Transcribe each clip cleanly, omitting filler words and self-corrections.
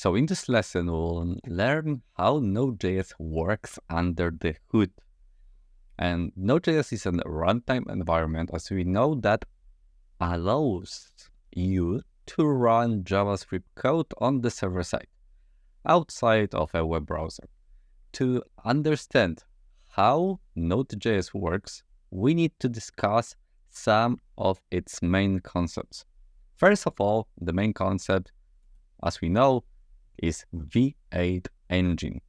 So in this lesson, we'll learn how Node.js works under the hood. And Node.js is a runtime environment, as we know, that allows you to run JavaScript code on the server side, outside of a web browser. To understand how Node.js works, we need to discuss some of its main concepts. First of all, the main concept, as we know, is V8 engine.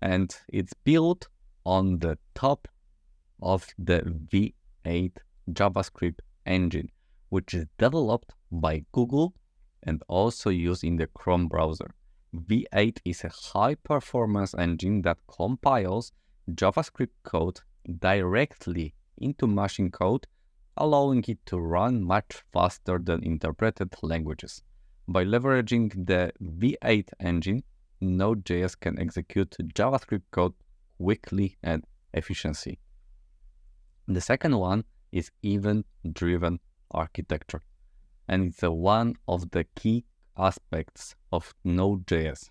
And it's built on the top of the V8 JavaScript engine, which is developed by Google and also used in the Chrome browser. V8 is a high-performance engine that compiles JavaScript code directly into machine code, allowing it to run much faster than interpreted languages. By leveraging the V8 engine, Node.js can execute JavaScript code quickly and efficiently. The second one is event-driven architecture, and it's one of the key aspects of Node.js.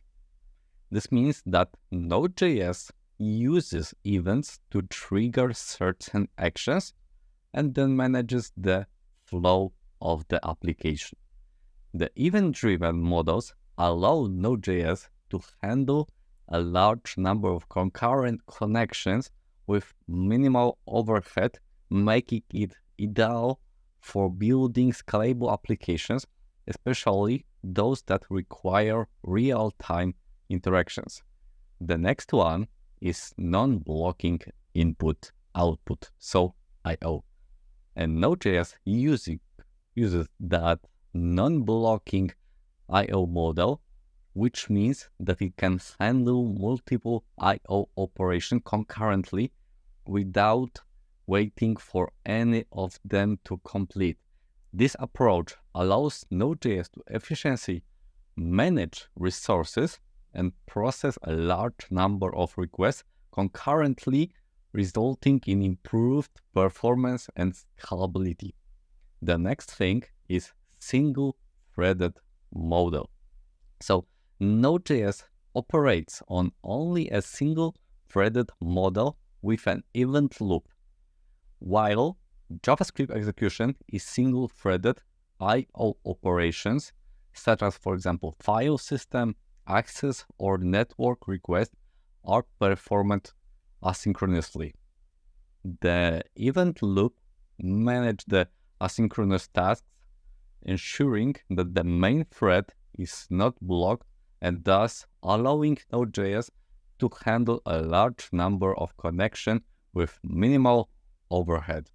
This means that Node.js uses events to trigger certain actions and then manages the flow of the application. The event-driven models allow Node.js to handle a large number of concurrent connections with minimal overhead, making it ideal for building scalable applications, especially those that require real-time interactions. The next one is non-blocking input-output, so I/O. And Node.js uses that non-blocking I/O model, which means that it can handle multiple I/O operations concurrently without waiting for any of them to complete. This approach allows Node.js to efficiently manage resources and process a large number of requests concurrently, resulting in improved performance and scalability. The next thing is single-threaded model. So Node.js operates on only a single-threaded model with an event loop, while JavaScript execution is single-threaded I/O operations, such as, for example, file system, access, or network requests are performed asynchronously. The event loop manages the asynchronous tasks, ensuring that the main thread is not blocked and thus allowing Node.js to handle a large number of connections with minimal overhead.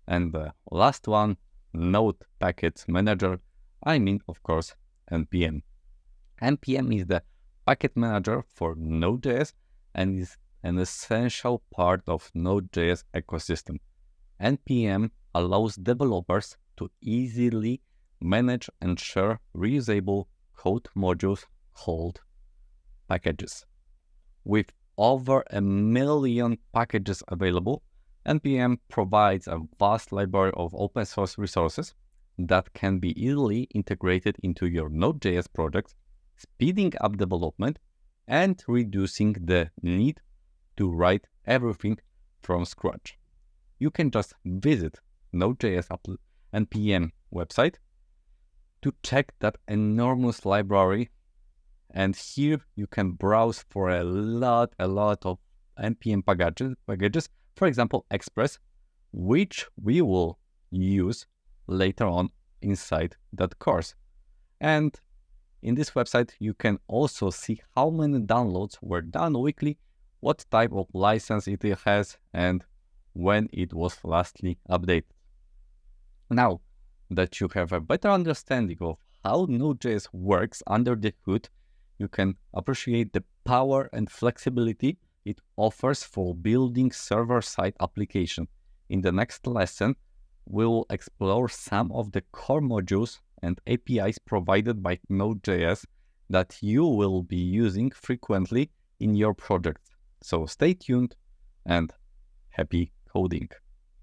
And the last one, Node Package Manager, of course, NPM. NPM is the package manager for Node.js and is an essential part of Node.js ecosystem. NPM allows developers to easily manage and share reusable code modules called packages. With over 1 million packages available, NPM provides a vast library of open source resources that can be easily integrated into your Node.js project, speeding up development and reducing the need to write everything from scratch. You can just visit Node.js NPM website to check that enormous library, and here you can browse for a lot of NPM packages, for example, Express, which we will use later on inside that course. And in this website, you can also see how many downloads were done weekly, what type of license it has, and when it was lastly updated. Now that you have a better understanding of how Node.js works under the hood, you can appreciate the power and flexibility it offers for building server-side application. In the next lesson, we will explore some of the core modules and APIs provided by Node.js that you will be using frequently in your project. So stay tuned and happy coding.